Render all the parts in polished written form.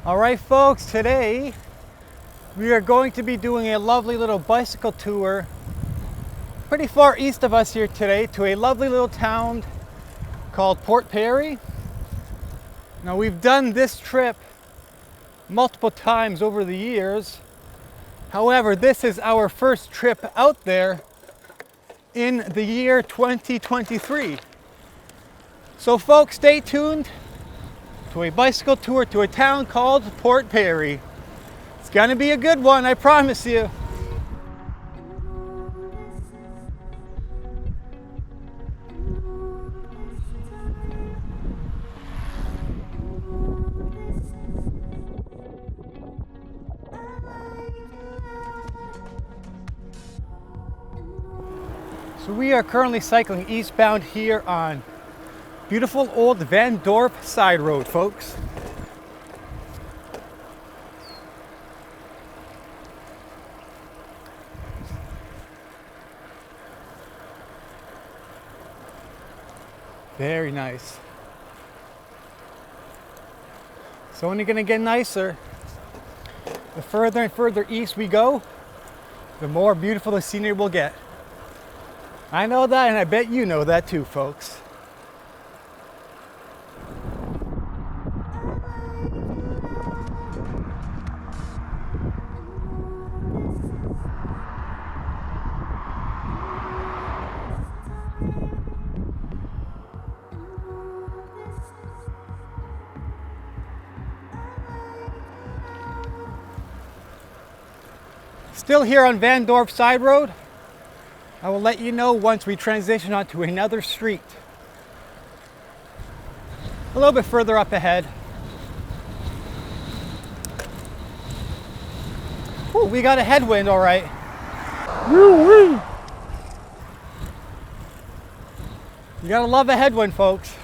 All right, folks, today we are going to be doing a lovely little bicycle tour pretty far east of us here today to a lovely little town called Port Perry. Now, we've done this trip multiple times over the years. However, this is our first trip out there in the year 2023. So folks, stay tuned to a bicycle tour to a town called Port Perry. It's gonna be a good one, I promise you. So we are currently cycling eastbound here on beautiful old Van Dorp side road, folks. Very nice. It's only gonna get nicer. The further and further east we go, the more beautiful the scenery will get. I know that, and I bet you know that too, folks. Still here on Van Dorp side road. I will let you know once we transition onto another street. A little bit further up ahead. Ooh, we got a headwind, all right. Woo-wee. You gotta love a headwind, folks.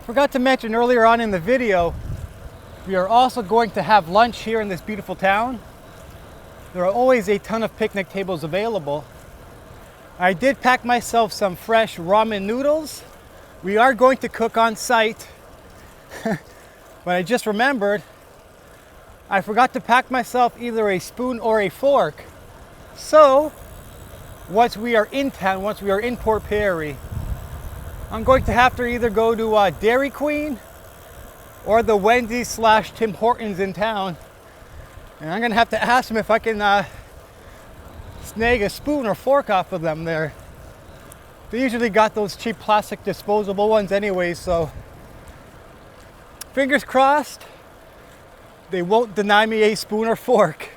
Forgot to mention earlier on in the video, we are also going to have lunch here in this beautiful town. There are always a ton of picnic tables available. I did pack myself some fresh ramen noodles. We are going to cook on site. But I just remembered, I forgot to pack myself either a spoon or a fork. So, once we are in town, once we are in Port Perry, I'm going to have to either go to Dairy Queen or the Wendy's / Tim Hortons in town. And I'm gonna have to ask them if I can snag a spoon or fork off of them there. They usually got those cheap plastic disposable ones anyway, so fingers crossed they won't deny me a spoon or fork.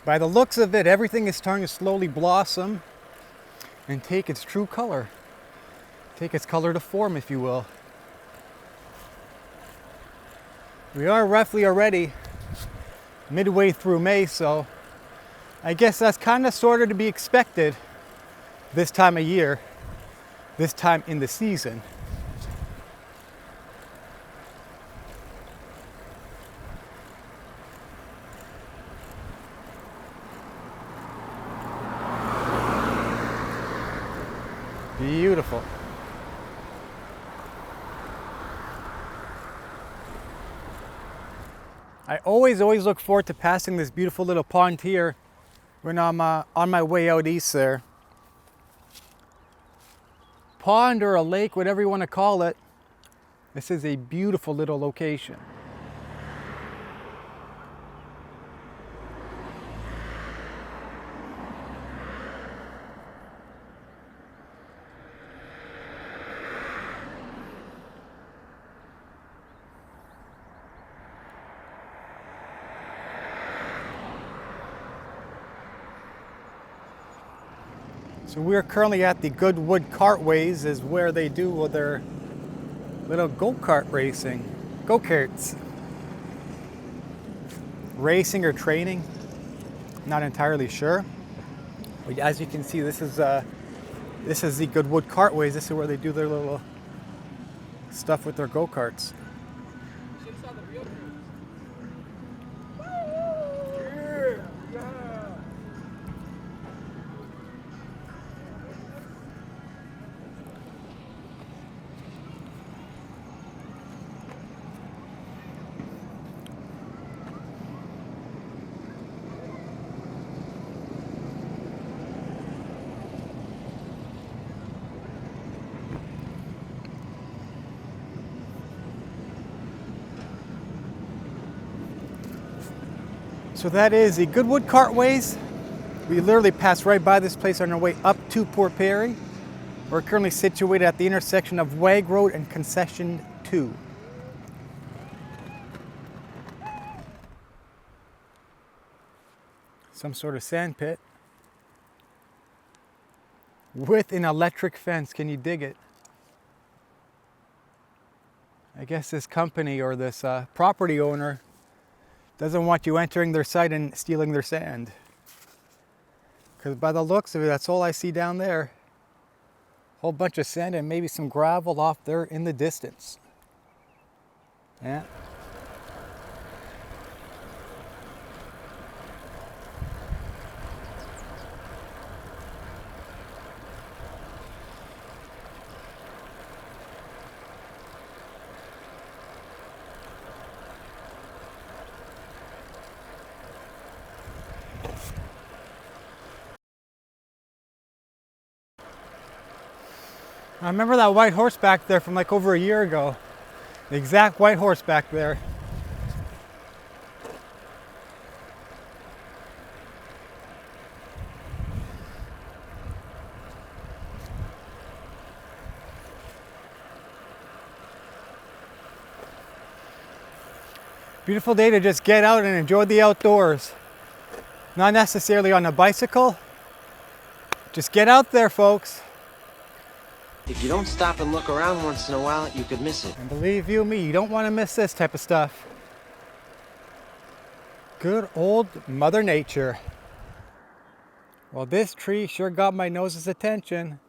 By the looks of it, everything is starting to slowly blossom and take its true color. Take its color to form, if you will. We are roughly already midway through May, so I guess that's kind of sort of to be expected this time of year, this time in the season. Beautiful. I always look forward to passing this beautiful little pond here when I'm on my way out east there. Pond or a lake, whatever you want to call it. This is a beautiful little location. So we're currently at the Goodwood Cartways, is where they do their little go-kart racing, go-karts. Racing or training, not entirely sure. But as you can see, this is the Goodwood Cartways. This is where they do their little stuff with their go-karts. So that is the Goodwood Cartways. We literally passed right by this place on our way up to Port Perry. We're currently situated at the intersection of Wag Road and Concession 2. Some sort of sand pit with an electric fence. Can you dig it? I guess this company or this property owner doesn't want you entering their site and stealing their sand. Because by the looks of it, that's all I see down there. Whole bunch of sand and maybe some gravel off there in the distance. Yeah. I remember that white horse back there from like over a year ago. The exact white horse back there. Beautiful day to just get out and enjoy the outdoors. Not necessarily on a bicycle. Just get out there, folks. If you don't stop and look around once in a while, you could miss it. And believe you me, you don't want to miss this type of stuff. Good old Mother Nature. Well, this tree sure got my nose's attention.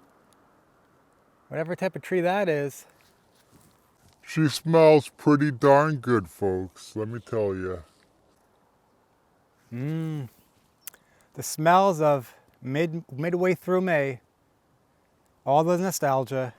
Whatever type of tree that is. She smells pretty darn good, folks, let me tell you. The smells of midway through May. All the nostalgia.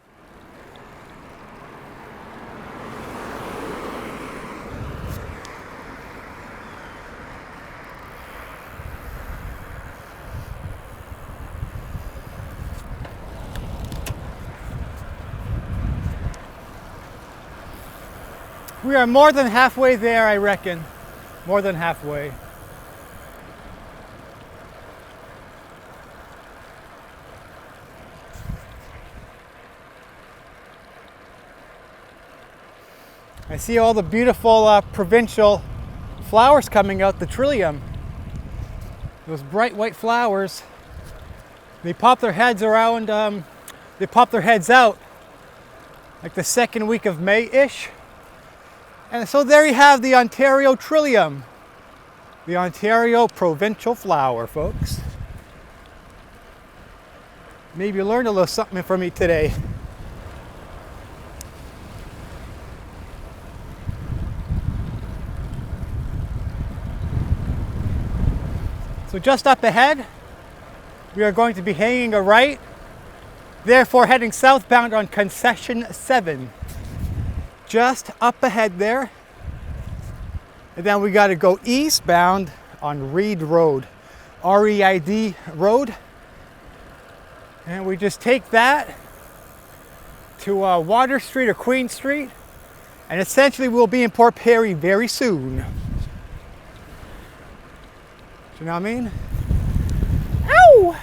We are more than halfway there, I reckon. More than halfway. I see all the beautiful provincial flowers coming out, the trillium. Those bright white flowers. They pop their heads around, they pop their heads out like the second week of May-ish. And so there you have the Ontario trillium. The Ontario provincial flower, folks. Maybe you learned a little something from me today. So just up ahead, we are going to be hanging a right, therefore heading southbound on Concession 7. Just up ahead there. And then we got to go eastbound on Reid Road, R-E-I-D Road. And we just take that to Water Street or Queen Street. And essentially we'll be in Port Perry very soon. You know what I mean? Ow!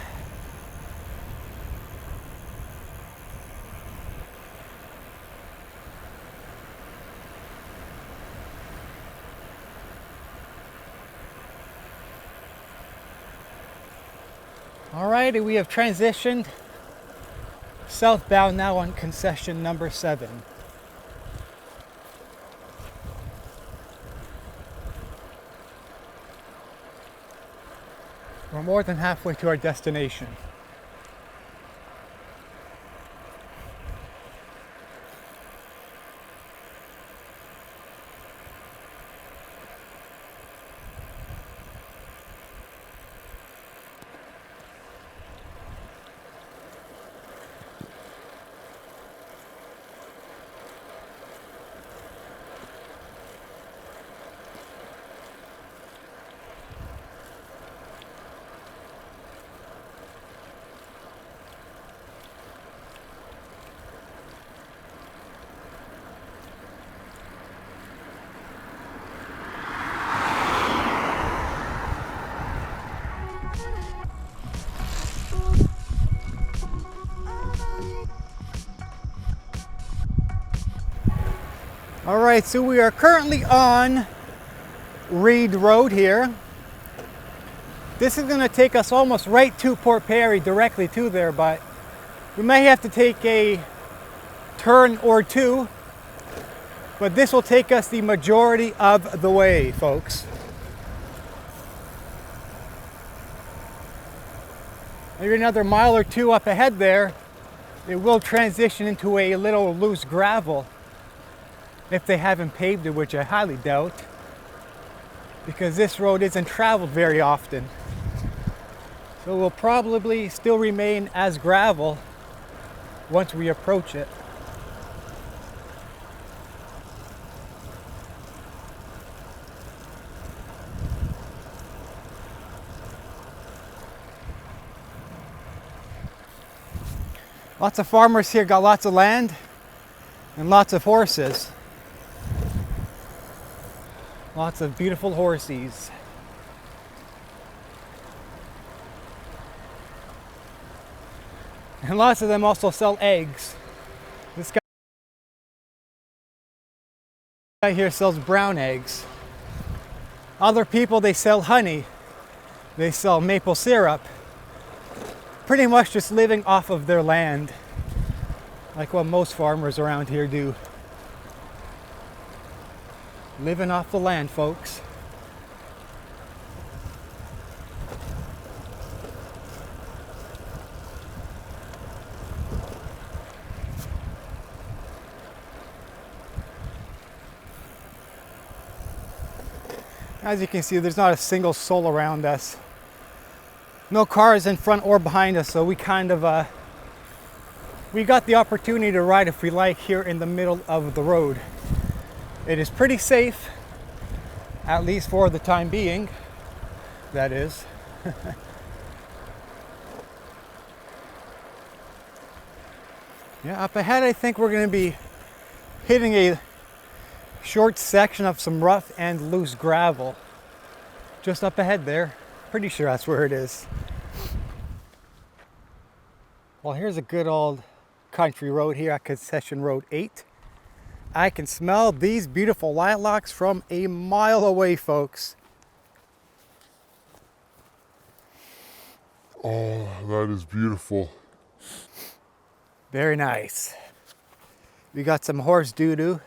Alrighty, we have transitioned southbound now on concession number 7. We're more than halfway to our destination. All right, so we are currently on Reed Road here. This is going to take us almost right to Port Perry, directly to there, but we may have to take a turn or two, but this will take us the majority of the way, folks. Maybe another mile or two up ahead there, it will transition into a little loose gravel if they haven't paved it, which I highly doubt, because this road isn't traveled very often. So it will probably still remain as gravel once we approach it. Lots of farmers here got lots of land and lots of horses. Lots of beautiful horsies. And lots of them also sell eggs. This guy here sells brown eggs. Other people, they sell honey. They sell maple syrup. Pretty much just living off of their land, like what most farmers around here do. Living off the land, folks. As you can see, there's not a single soul around us. No cars in front or behind us, so we kind of we got the opportunity to ride if we like here in the middle of the road. It is pretty safe, at least for the time being, that is. Yeah, up ahead I think we're going to be hitting a short section of some rough and loose gravel. Just up ahead there. Pretty sure that's where it is. Well, here's a good old country road here at Concession Road 8. I can smell these beautiful lilacs from a mile away, folks. Oh, that is beautiful. Very nice. We got some horse doo-doo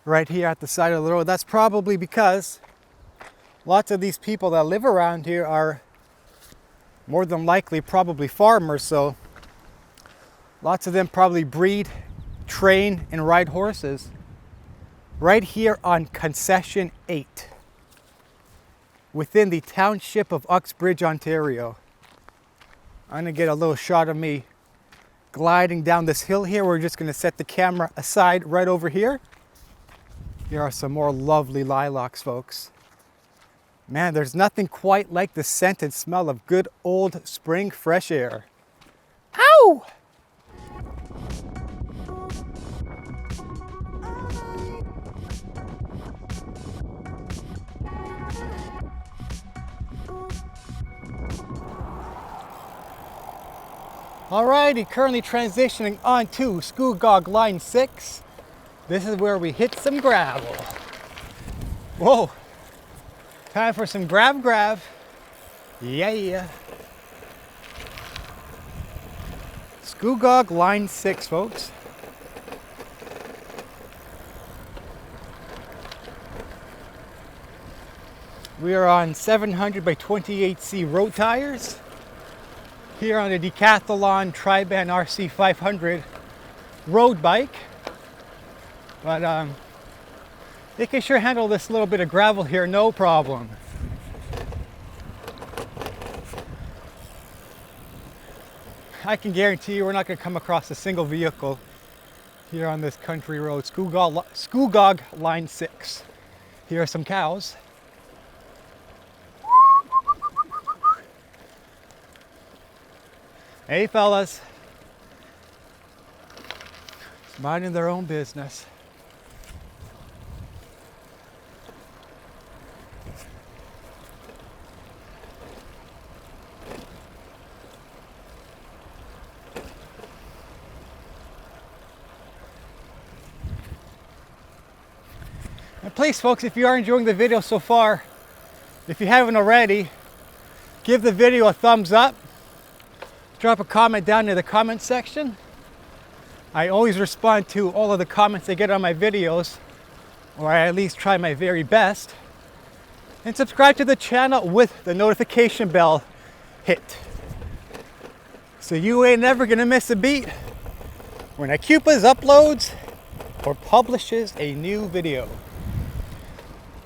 right here at the side of the road. That's probably because lots of these people that live around here are more than likely probably farmers, so lots of them probably breed, train, and ride horses right here on Concession 8 within the township of Uxbridge, Ontario. I'm gonna get a little shot of me gliding down this hill here. We're just gonna set the camera aside right over here. Here are some more lovely lilacs, folks. Man, there's nothing quite like the scent and smell of good old spring fresh air. Ow! Alrighty, currently transitioning onto Scugog Line 6. This is where we hit some gravel. Whoa! Time for some grab. Yeah. Scugog Line 6, folks. We are on 700 by 28C road tires. Here on a Decathlon Tri-Band RC 500 road bike. But they can sure handle this little bit of gravel here, no problem. I can guarantee you we're not going to come across a single vehicle here on this country road, Scugog Line 6. Here are some cows. Hey fellas, just minding their own business. And please, folks, if you are enjoying the video so far, if you haven't already, give the video a thumbs up. Drop a comment down in the comment section. I always respond to all of the comments I get on my videos, or I at least try my very best. And subscribe to the channel with the notification bell hit, so you ain't never gonna miss a beat when AQUPAS uploads or publishes a new video,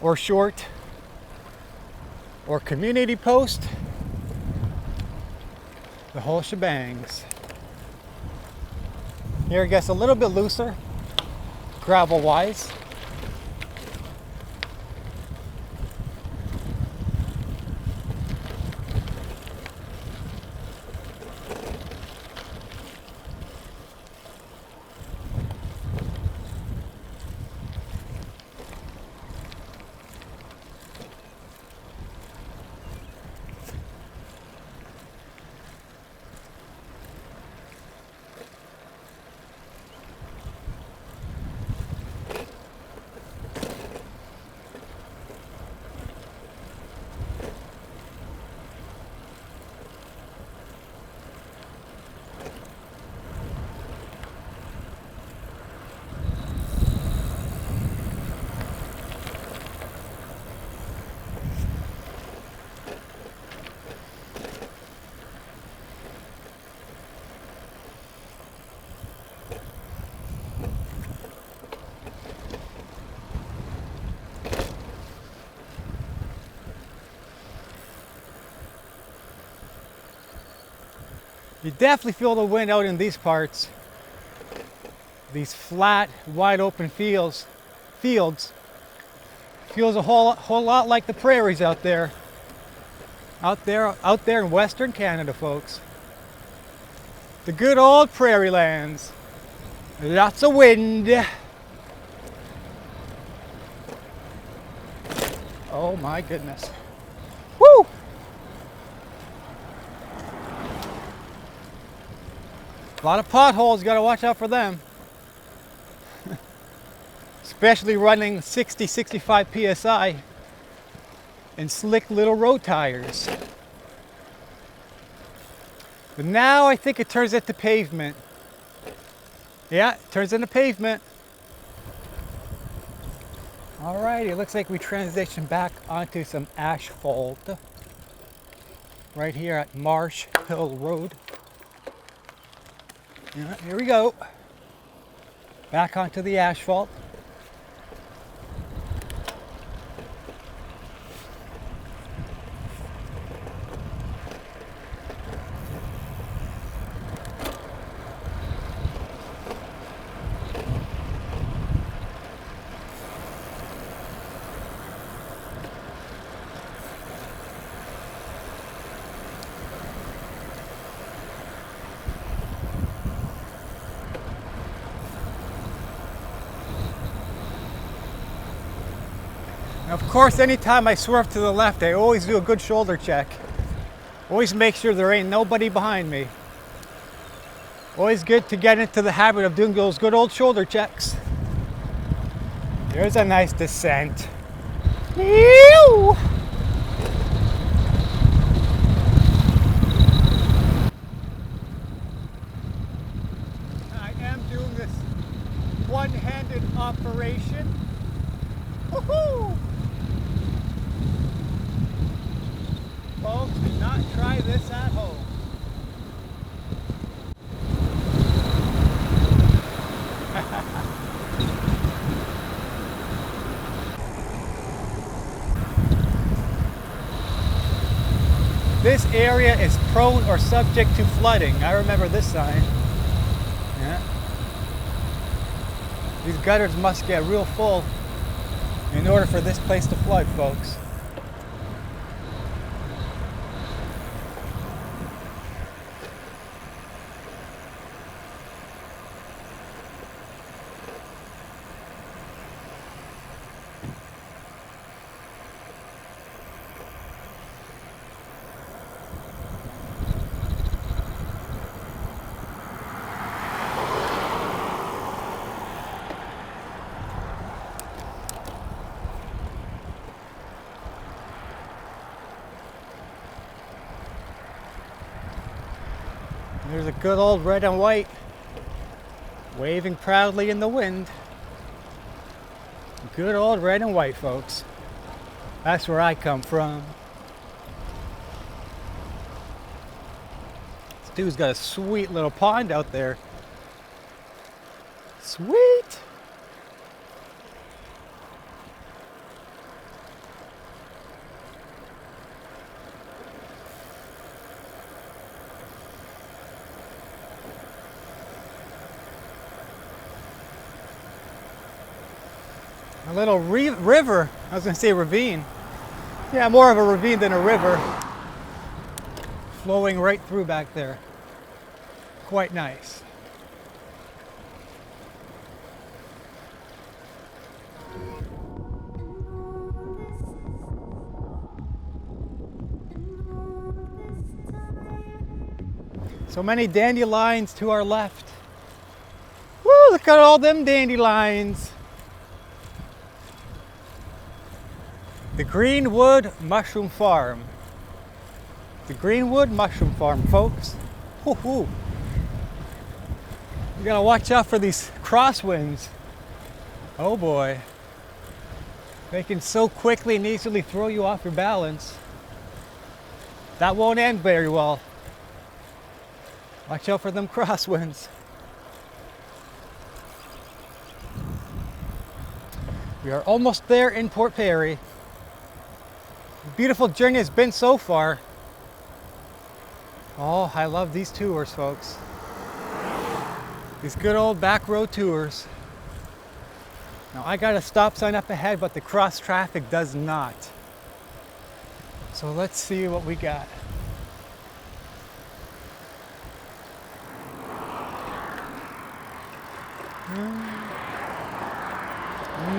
or short, or community post, the whole shebangs. Here it gets a little bit looser, gravel wise. You definitely feel the wind out in these parts. These flat, wide open fields. Feels a whole lot like the prairies out there. Out there in Western Canada, folks. The good old prairie lands. Lots of wind. Oh my goodness. Woo! A lot of potholes, gotta watch out for them. Especially running 60, 65 PSI and slick little road tires. But now I think it turns into pavement. Yeah, it turns into pavement. Alrighty, it looks like we transition back onto some asphalt right here at Marsh Hill Road. Yeah, here we go. Back onto the asphalt. Of course, anytime I swerve to the left, I always do a good shoulder check. Always make sure there ain't nobody behind me. Always good to get into the habit of doing those good old shoulder checks. There's a nice descent. Ew! I am doing this one-handed operation. Woohoo! Folks, do not try this at home. This area is prone or subject to flooding. I remember this sign. Yeah. These gutters must get real full in order for this place to flood, folks. There's a good old red and white waving proudly in the wind. Good old red and white, folks. That's where I come from. This dude's got a sweet little pond out there. Sweet! A little river, I was going to say ravine. Yeah, more of a ravine than a river. Flowing right through back there. Quite nice. So many dandelions to our left. Woo, look at all them dandelions. The Greenwood Mushroom Farm. The Greenwood Mushroom Farm, folks. Woo-hoo. You gotta watch out for these crosswinds. Oh boy. They can so quickly and easily throw you off your balance. That won't end very well. Watch out for them crosswinds. We are almost there in Port Perry. Beautiful journey has been so far. Oh, I love these tours, folks. These good old back road tours. Now I got a stop sign up ahead, but the cross traffic does not. So let's see what we got.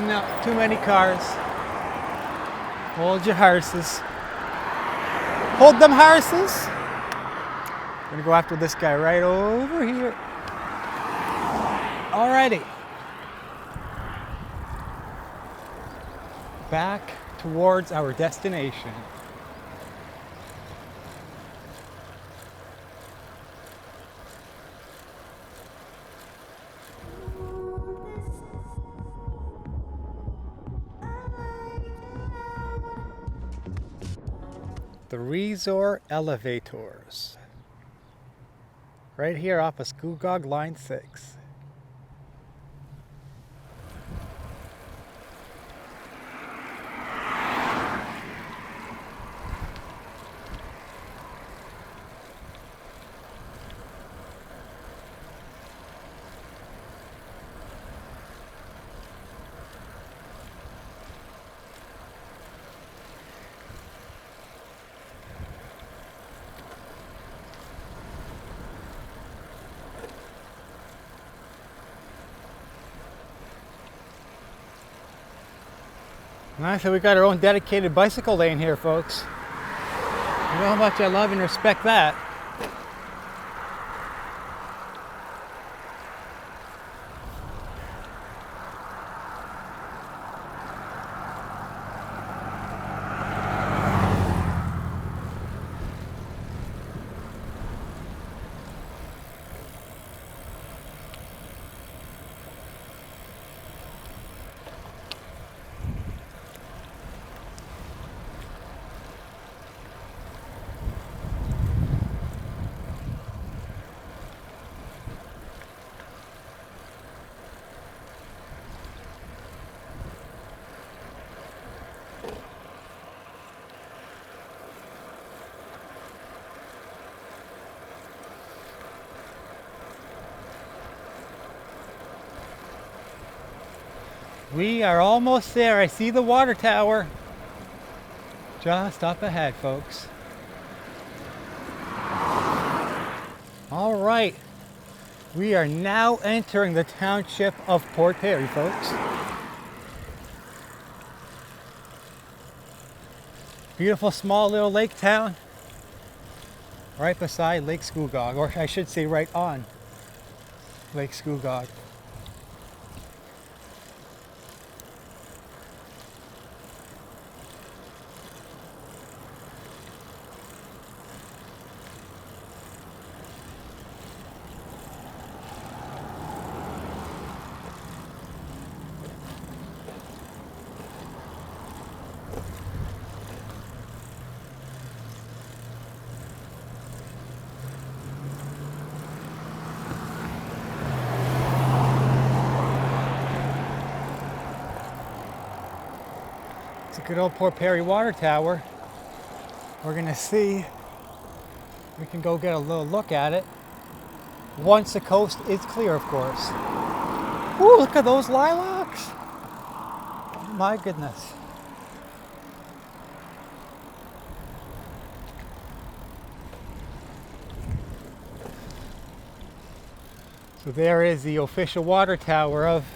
No, too many cars. Hold your horses. Hold them horses. I'm gonna go after this guy right over here. Alrighty. Back towards our destination. The Resort Elevators. Right here off of Scugog Line 6. Nice, so we got our own dedicated bicycle lane here, folks. You know how much I love and respect that. We are almost there. I see the water tower. Just up ahead, folks. All right. We are now entering the township of Port Perry, folks. Beautiful small little lake town. Right beside Lake Scugog, or I should say right on Lake Scugog. It's a good old Port Perry water tower. We're gonna see, we can go get a little look at it once the coast is clear, of course. Ooh, look at those lilacs. My goodness. So there is the official water tower of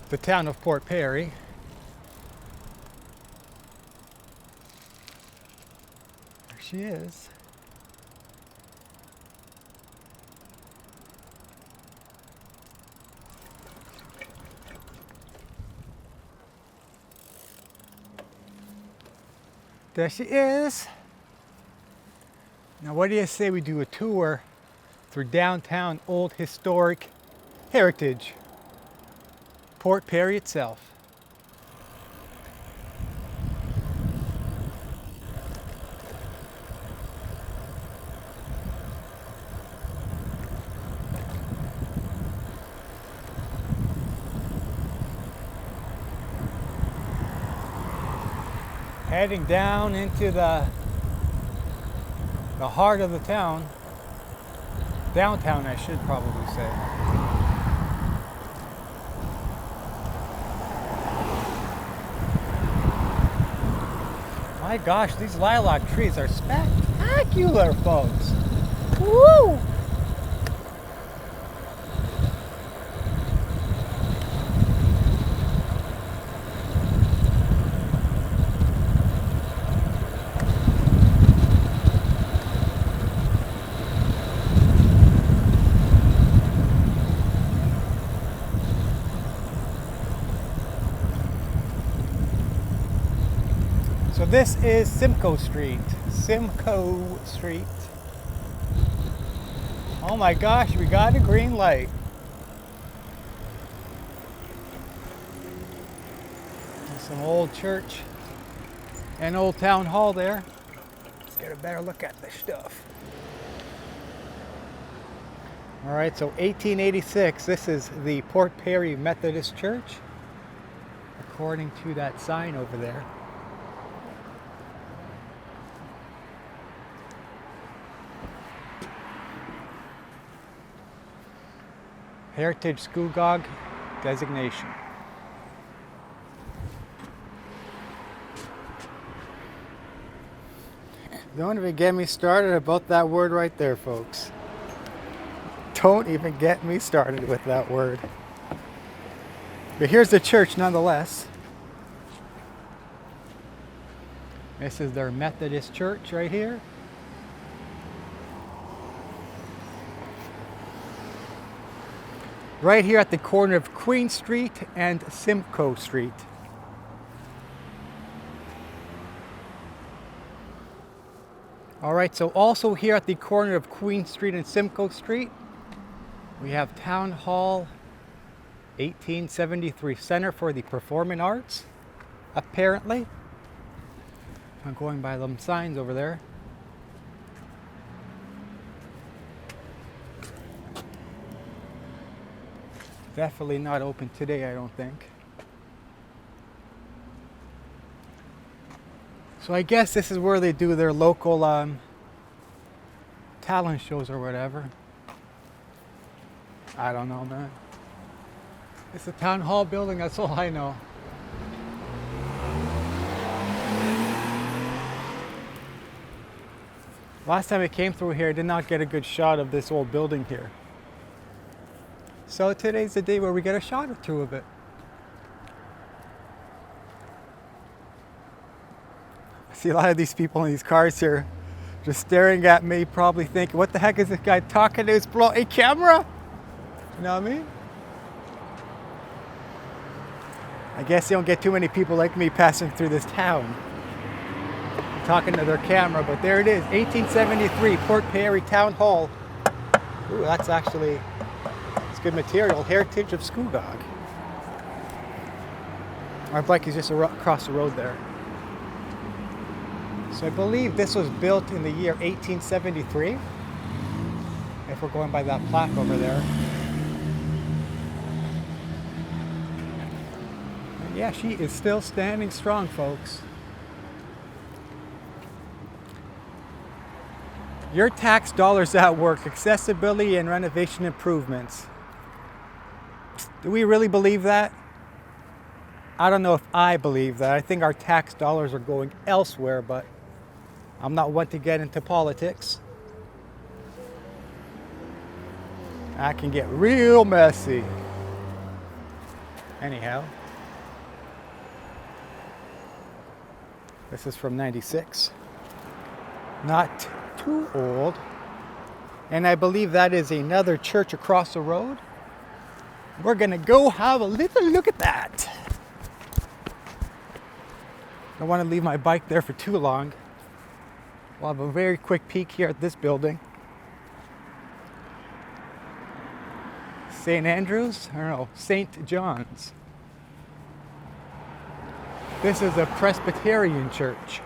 the town of Port Perry. There she is. There she is. Now what do you say we do a tour through downtown old historic heritage, Port Perry itself. Heading down into the heart of the town. Downtown, I should probably say. My gosh, these lilac trees are spectacular, folks. Woo! So this is Simcoe Street. Simcoe Street. Oh my gosh, we got a green light. There's some old church and old town hall there. Let's get a better look at this stuff. All right, so 1886, this is the Port Perry Methodist Church, according to that sign over there. Heritage Scugog designation. Don't even get me started about that word right there, folks. Don't even get me started with that word. But here's the church nonetheless. This is their Methodist church right here. Right here at the corner of Queen Street and Simcoe Street. All right, so also here at the corner of Queen Street and Simcoe Street, we have Town Hall 1873 Center for the Performing Arts, apparently. I'm going by them signs over there. Definitely not open today, I don't think. So I guess this is where they do their local talent shows or whatever. I don't know, man. It's a town hall building, that's all I know. Last time I came through here, I did not get a good shot of this old building here. So today's the day where we get a shot or two of it. I see a lot of these people in these cars here just staring at me, probably thinking, what the heck is this guy talking to his bloody camera? You know what I mean? I guess you don't get too many people like me passing through this town talking to their camera, but there it is, 1873 Port Perry Town Hall. Ooh, that's actually, it's good material, Heritage of Scugog. Our bike is just across the road there. So I believe this was built in the year 1873, if we're going by that plaque over there. Yeah, she is still standing strong, folks. Your tax dollars at work, accessibility and renovation improvements. Do we really believe that? I don't know if I believe that. I think our tax dollars are going elsewhere, but I'm not one to get into politics. That can get real messy. Anyhow, this is from '96. Not too old. And I believe that is another church across the road. We're gonna go have a little look at that. I don't want to leave my bike there for too long. We'll have a very quick peek here at this building. St. Andrews? I don't know, St. John's. This is a Presbyterian church.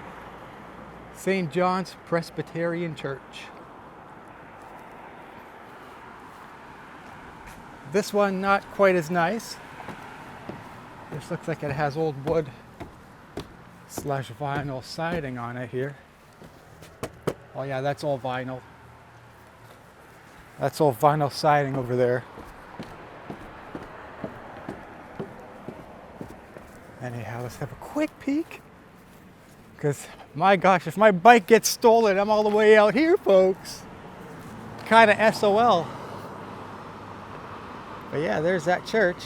St. John's Presbyterian Church. This one not quite as nice. This looks like it has old wood / vinyl siding on it here. Oh yeah, that's all vinyl. That's all vinyl siding over there. Anyhow, let's have a quick peek. Because, my gosh, if my bike gets stolen, I'm all the way out here, folks. Kind of SOL. But yeah, there's that church.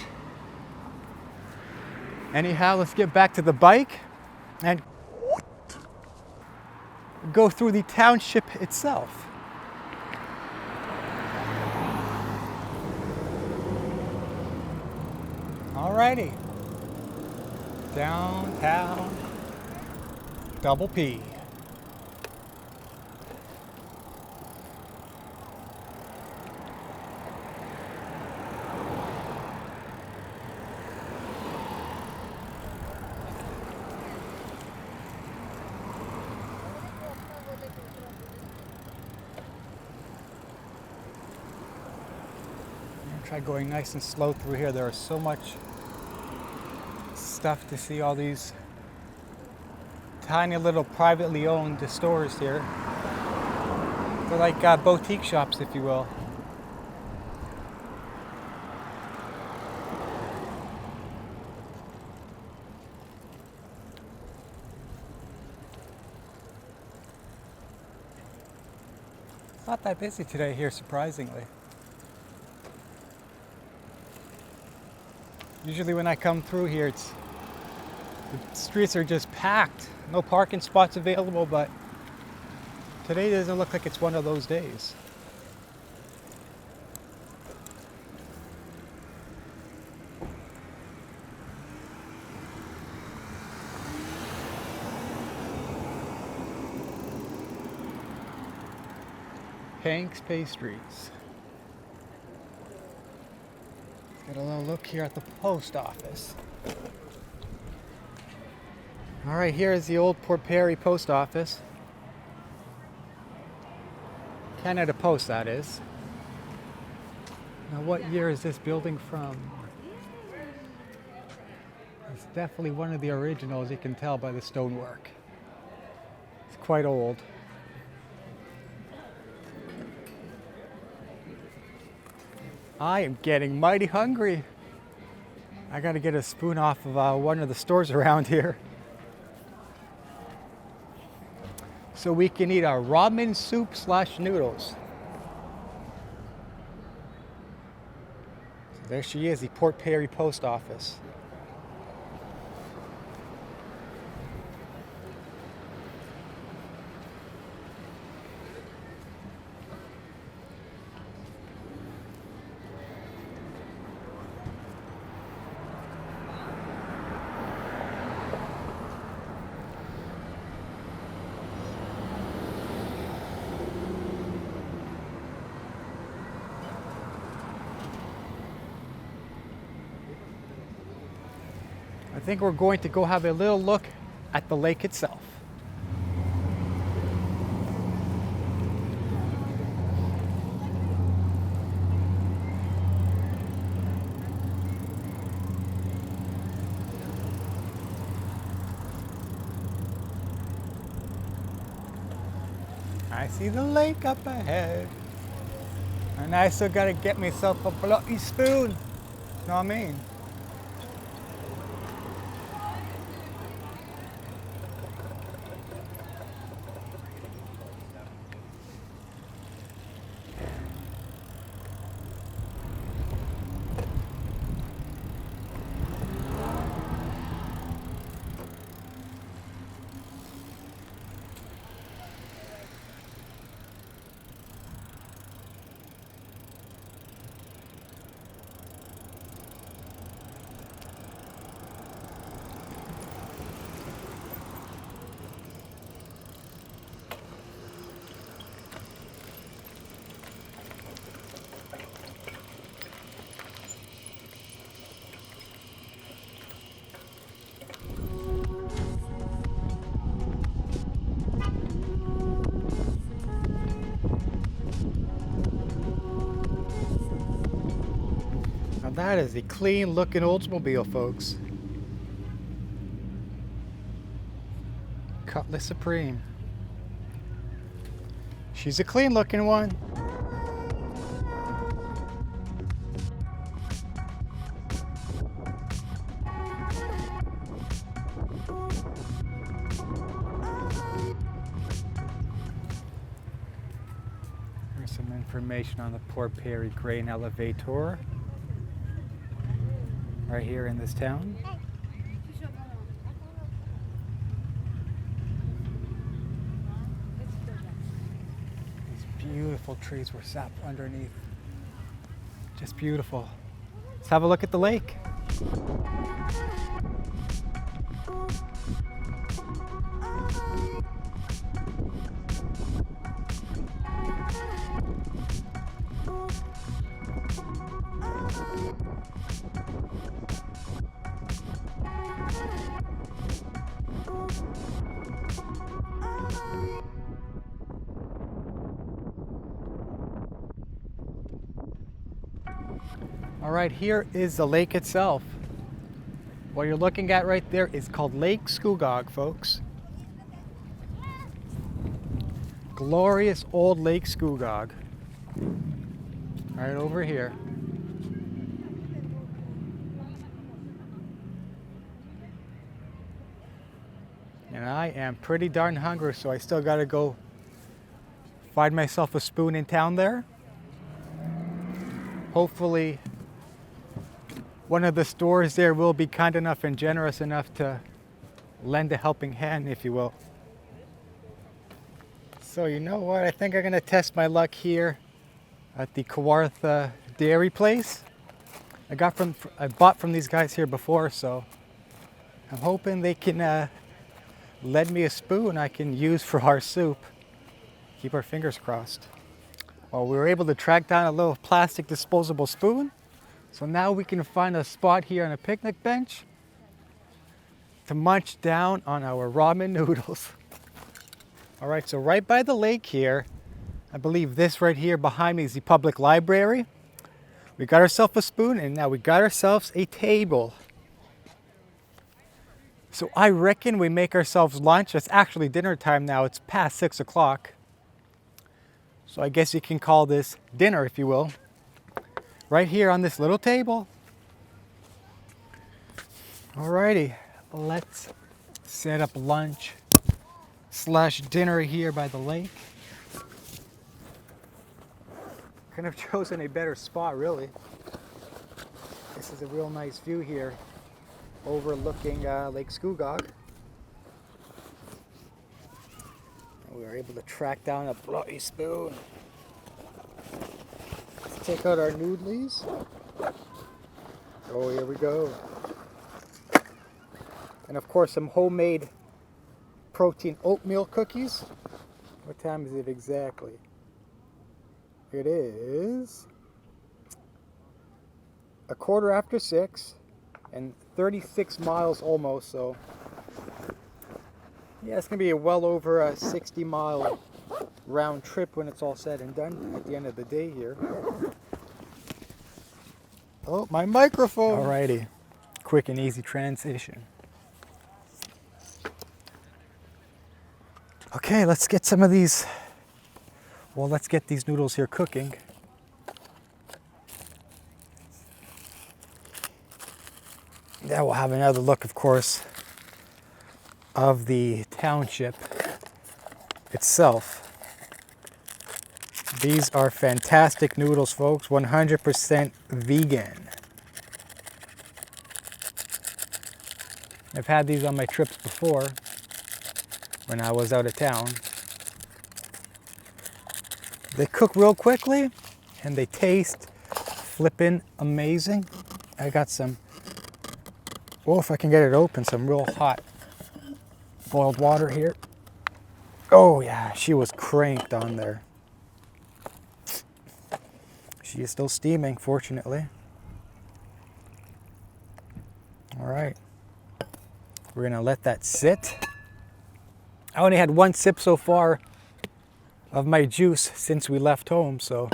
Anyhow, let's get back to the bike and go through the township itself. Alrighty. Downtown Double P. Try going nice and slow through here. There is so much stuff to see, all these tiny little privately owned stores here. They're like boutique shops, if you will. It's not that busy today here, surprisingly. Usually when I come through here, the streets are just packed. No parking spots available, but today doesn't look like it's one of those days. Hank's Pastries. Get a little look here at the post office. All right, here is the old Port Perry post office. Canada Post, that is. Now, what year is this building from? It's definitely one of the originals, you can tell by the stonework. It's quite old. I am getting mighty hungry. I gotta get a spoon off of one of the stores around here, so we can eat our ramen soup / noodles. So there she is, the Port Perry post office. I think we're going to go have a little look at the lake itself. I see the lake up ahead. And I still gotta get myself a bloody spoon. Know what I mean? Now that is a clean looking Oldsmobile, folks. Cutlass Supreme. She's a clean looking one. Here's some information on the Port Perry grain elevator. Right here in this town. These beautiful trees were sapped underneath. Just beautiful. Let's have a look at the lake. All right, here is the lake itself. What you're looking at right there is called Lake Scugog, folks. Glorious old Lake Scugog. Right over here. And I am pretty darn hungry, so I still gotta go find myself a spoon in town there. Hopefully, one of the stores there will be kind enough and generous enough to lend a helping hand, if you will. So you know what? I think I'm gonna test my luck here at the Kawartha Dairy Place. I bought from these guys here before, so I'm hoping they can lend me a spoon I can use for our soup. Keep our fingers crossed. Well, we were able to track down a little plastic disposable spoon. So now we can find a spot here on a picnic bench to munch down on our ramen noodles. All right, so right by the lake here, I believe this right here behind me is the public library. We got ourselves a spoon and now we got ourselves a table. So I reckon we make ourselves lunch. It's actually dinner time now. It's past 6 o'clock. So I guess you can call this dinner, if you will. Right here on this little table. Alrighty, let's set up lunch / dinner here by the lake. Couldn't have chosen a better spot, really. This is a real nice view here, overlooking Lake Scugog. And we were able to track down a bloody spoon. Take out our noodlies. Oh, here we go. And of course, some homemade protein oatmeal cookies. What time is it exactly? It is 6:15 and 36 miles almost. So, yeah, it's gonna be a well over a 60-mile round trip when it's all said and done at the end of the day here. Oh, my microphone. Alrighty, quick and easy transition. Okay, let's get some of these Well, let's get these noodles here cooking. Then we'll have another look, of course, of the township itself. These are fantastic noodles, folks. 100% vegan. I've had these on my trips before when I was out of town. They cook real quickly and they taste flippin' amazing. I got some, well, if I can get it open, some real hot boiled water here. Oh yeah, she was cranked on there. She is still steaming, fortunately. All right, we're gonna let that sit. I only had one sip so far of my juice since we left home, so.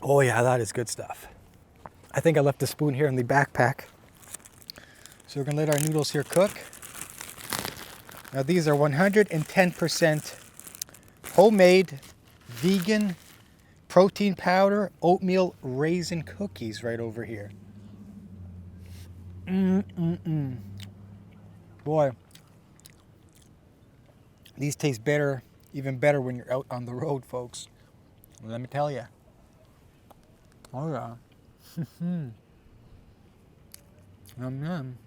Oh yeah, that is good stuff. I think I left the spoon here in the backpack. So we're gonna let our noodles here cook. Now these are 110% homemade, vegan, protein powder, oatmeal raisin cookies right over here. Boy, these taste better, even better when you're out on the road, folks. Let me tell you. Oh yeah. Yum yum.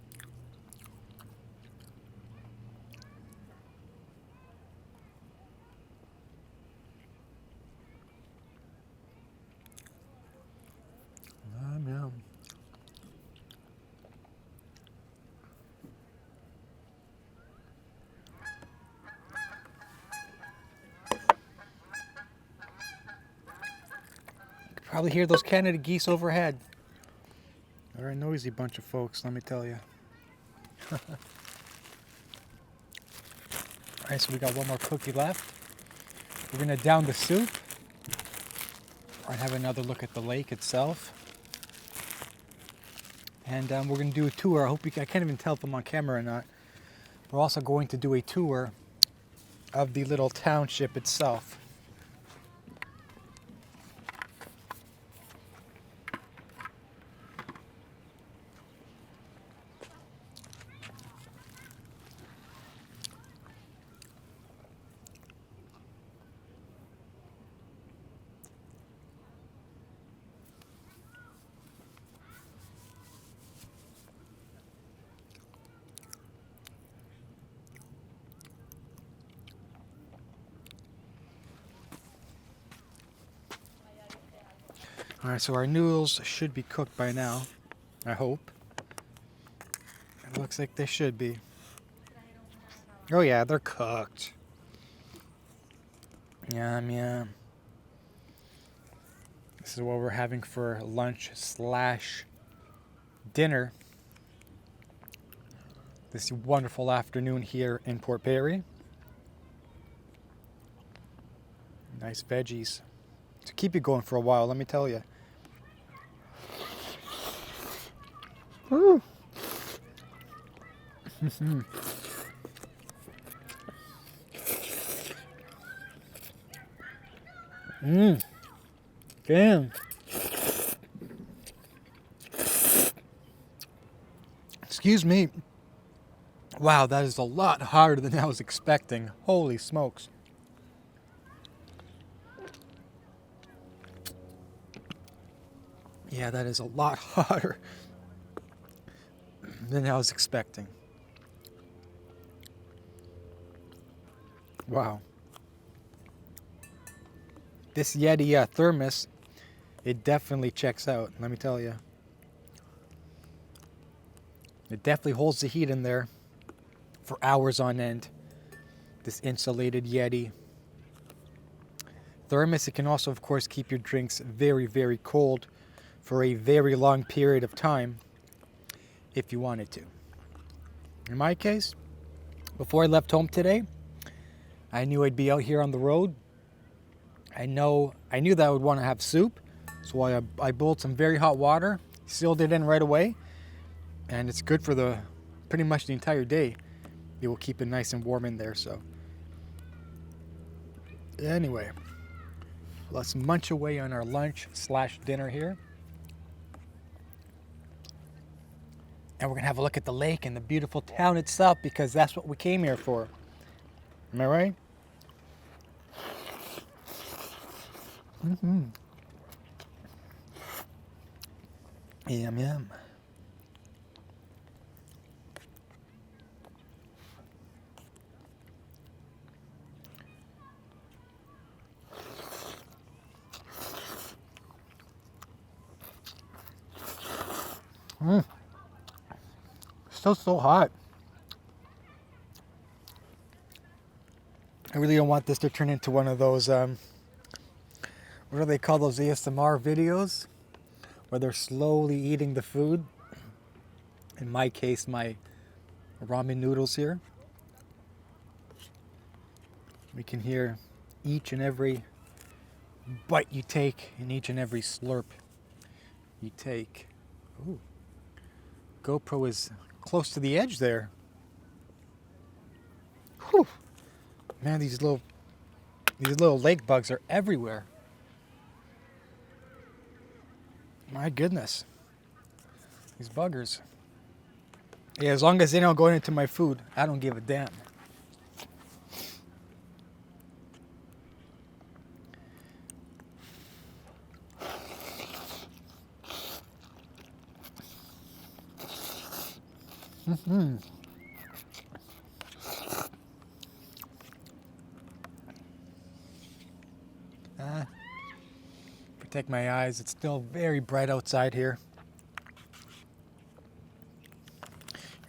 Yum yum. Probably hear those Canada geese overhead. They're a noisy bunch of folks, let me tell you. Alright, so we got one more cookie left. We're gonna down the soup and have another look at the lake itself. And we're gonna do a tour. I can't even tell if I'm on camera or not. We're also going to do a tour of the little township itself. Alright, so our noodles should be cooked by now, I hope. It looks like they should be. Oh yeah, they're cooked. Yum yum. This is what we're having for lunch / dinner this wonderful afternoon here in Port Perry. Nice veggies to keep you going for a while, let me tell you. Woo. Damn. Excuse me. Wow, that is a lot harder than I was expecting. Holy smokes. Yeah, that is a lot hotter than I was expecting. Wow. This Yeti thermos, it definitely checks out, let me tell you. It definitely holds the heat in there for hours on end. This insulated Yeti thermos, it can also, of course, keep your drinks very, very cold for a very long period of time if you wanted to. In my case, before I left home today, I knew I'd be out here on the road. I knew that I would want to have soup, so I boiled some very hot water, sealed it in right away, and it's good for pretty much the entire day. it will keep it nice and warm in there. So anyway, let's munch away on our lunch / dinner here. And we're gonna have a look at the lake and the beautiful town itself, because that's what we came here for. Am I right? Mm-hmm. Yum, yum. Still so hot. I really don't want this to turn into one of those, what do they call those ASMR videos? Where they're slowly eating the food. In my case, my ramen noodles here. We can hear each and every bite you take and each and every slurp you take. Ooh. GoPro is close to the edge there. Whew. Man, these little lake bugs are everywhere. My goodness. These buggers. Yeah, as long as they don't go into my food, I don't give a damn. Mm-hmm. Protect my eyes. It's still very bright outside here.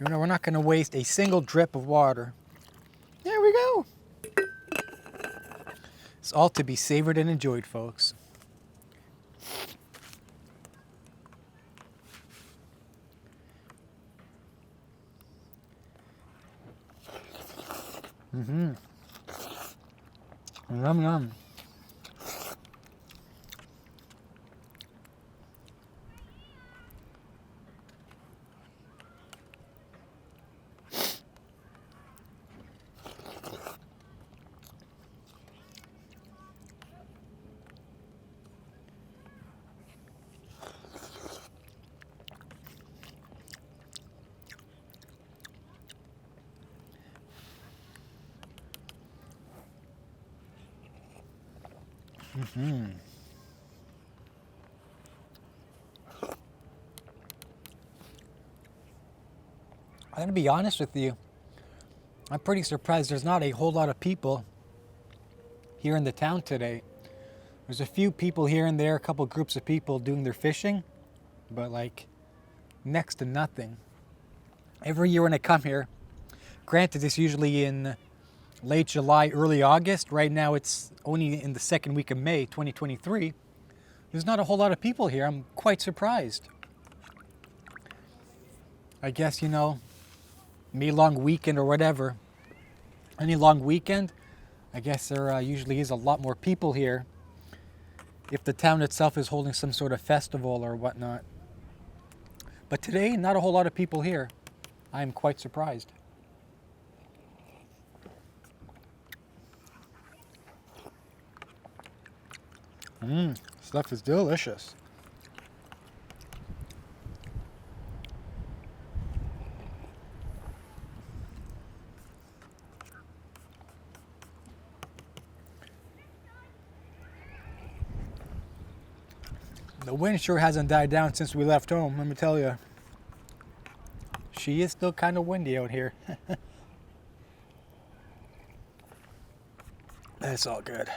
You know, we're not going to waste a single drip of water. There we go. It's all to be savored and enjoyed, folks. Mm-hmm. Yum, yum. Mm-hmm. I'm going to be honest with you. I'm pretty surprised there's not a whole lot of people here in the town today. There's a few people here and there, a couple groups of people doing their fishing, but like next to nothing. Every year when I come here, granted it's usually in late July, early August. Right now it's only in the second week of May 2023. There's not a whole lot of people here. I'm quite surprised. I guess, you know, May long weekend or whatever. Any long weekend, I guess there usually is a lot more people here if the town itself is holding some sort of festival or whatnot. But today, not a whole lot of people here. I am quite surprised. Stuff is delicious. The wind sure hasn't died down since we left home, let me tell you. She is still kind of windy out here. That's all good.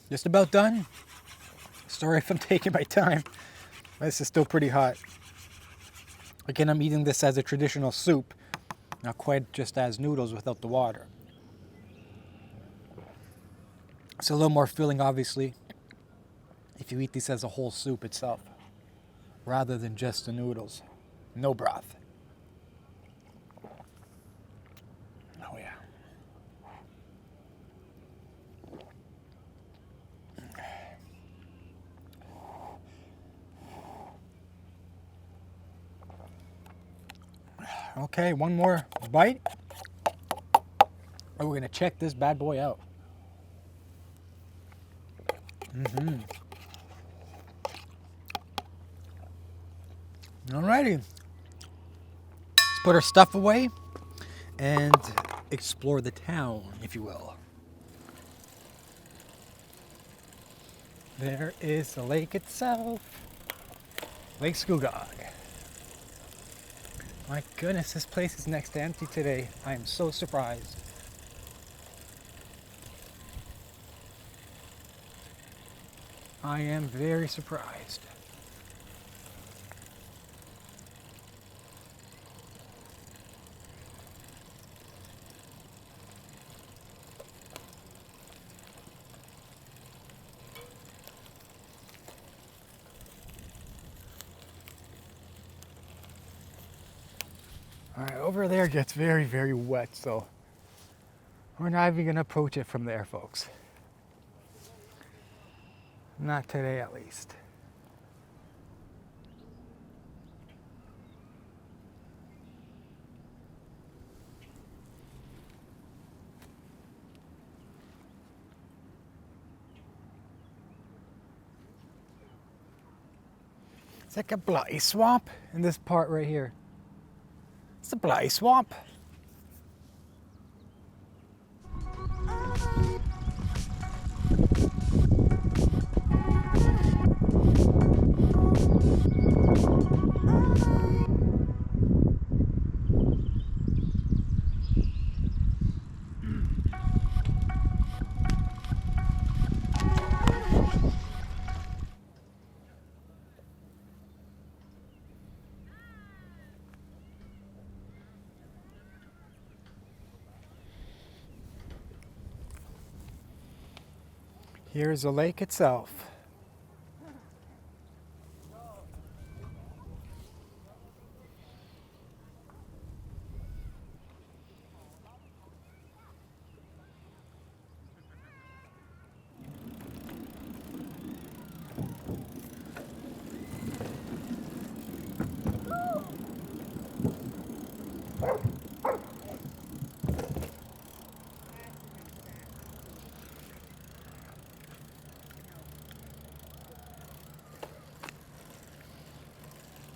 Just about done. Sorry if I'm taking my time. This is still pretty hot. Again, I'm eating this as a traditional soup, not quite just as noodles without the water. It's a little more filling, obviously, if you eat this as a whole soup itself. rather than just the noodles. No broth. Oh yeah. Okay, one more bite. And we're gonna check this bad boy out. Alrighty. Let's put our stuff away and explore the town, if you will. There is the lake itself. Lake Scugog. My goodness, this place is next to empty today. I am so surprised. I am very surprised. All right, over there gets very, very wet, so we're not even gonna approach it from there, folks. Not today, at least. It's like a bloody swamp in this part right here. It's a bloody swamp. Here's the lake itself.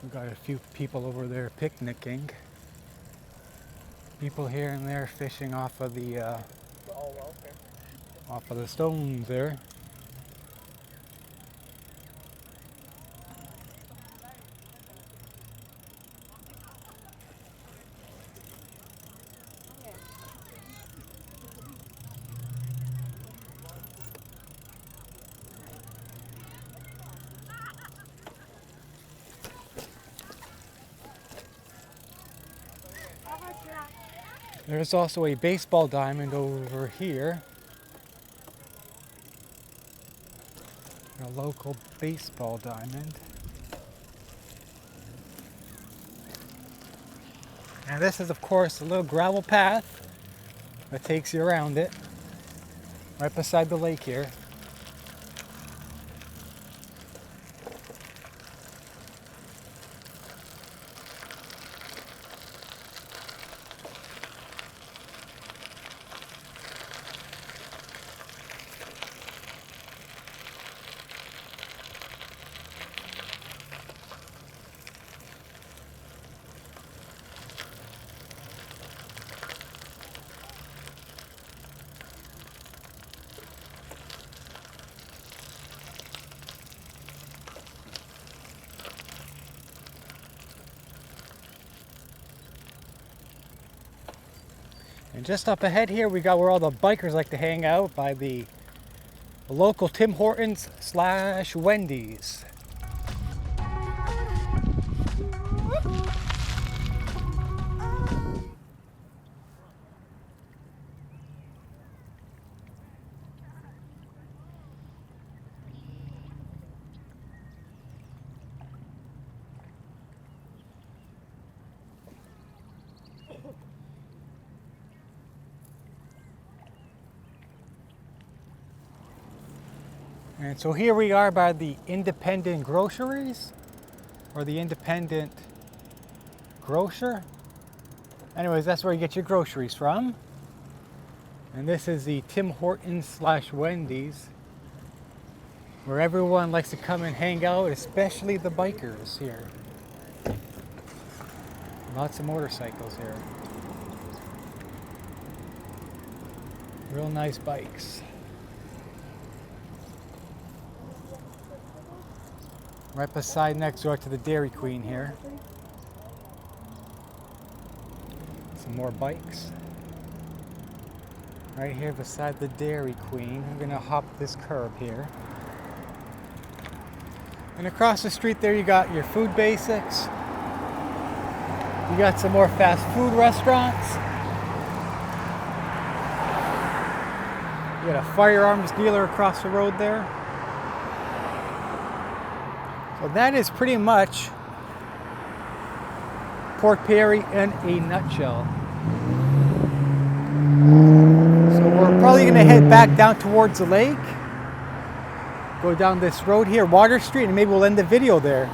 We've got a few people over there picnicking. People here and there fishing off of the stones there. There's also a baseball diamond over here. A local baseball diamond. And this is, of course, a little gravel path that takes you around it, right beside the lake here. And just up ahead here, we got where all the bikers like to hang out by the local Tim Hortons / Wendy's. And so here we are by the independent groceries, or the independent grocer. Anyways, that's where you get your groceries from. And this is the Tim Hortons / Wendy's, where everyone likes to come and hang out, especially the bikers here. Lots of motorcycles here. Real nice bikes. Right beside, next door to the Dairy Queen here. Some more bikes. Right here beside the Dairy Queen. I'm gonna hop this curb here. And across the street there you got your food basics. You got some more fast food restaurants. You got a firearms dealer across the road there. So that is pretty much Port Perry in a nutshell. So we're probably going to head back down towards the lake. Go down this road here, Water Street, and maybe we'll end the video there.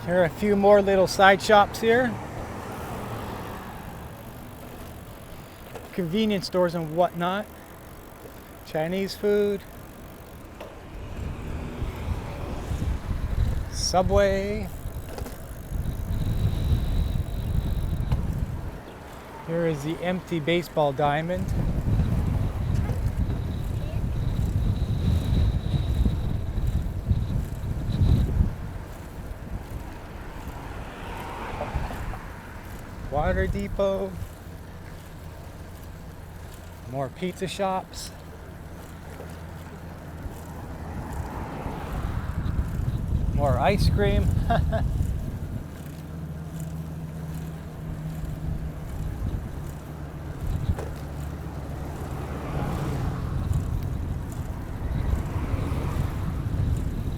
Here are a few more little side shops here. Convenience stores and whatnot. Chinese food. Subway. Here is the empty baseball diamond. Water depot. More pizza shops. More ice cream.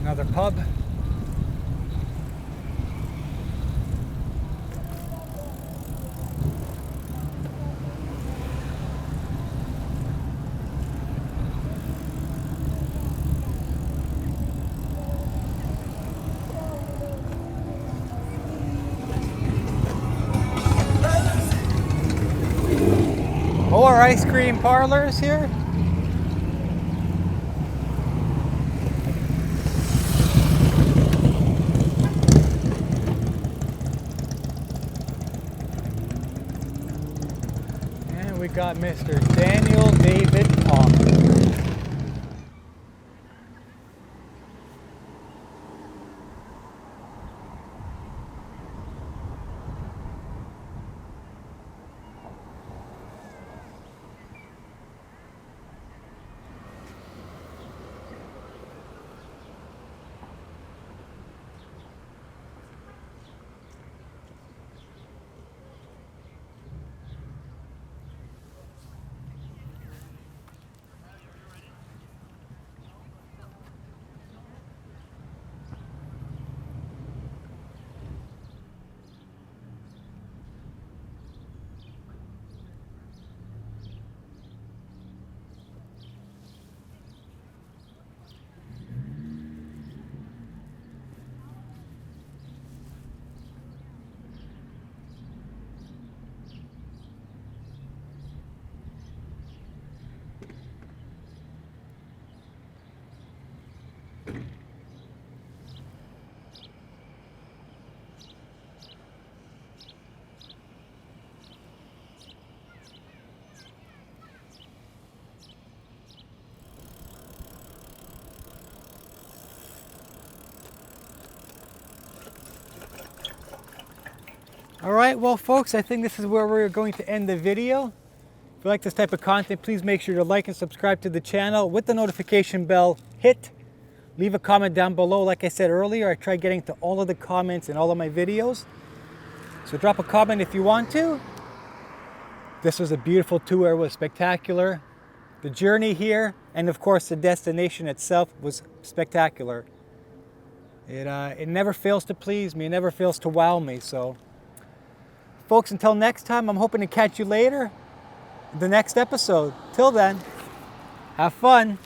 Another pub. More ice cream parlors here. And we got Mr. Daniel David Palmer. All right, well folks, I think this is where we're going to end the video. If you like this type of content, please make sure to like and subscribe to the channel with the notification bell hit. Leave a comment down below. Like I said earlier, I try getting to all of the comments in all of my videos. So drop a comment if you want to. This was a beautiful tour. It was spectacular. The journey here, and of course the destination itself, was spectacular. It never fails to please me. It never fails to wow me. So Folks, until next time, I'm hoping to catch you later in the next episode. Till then, have fun.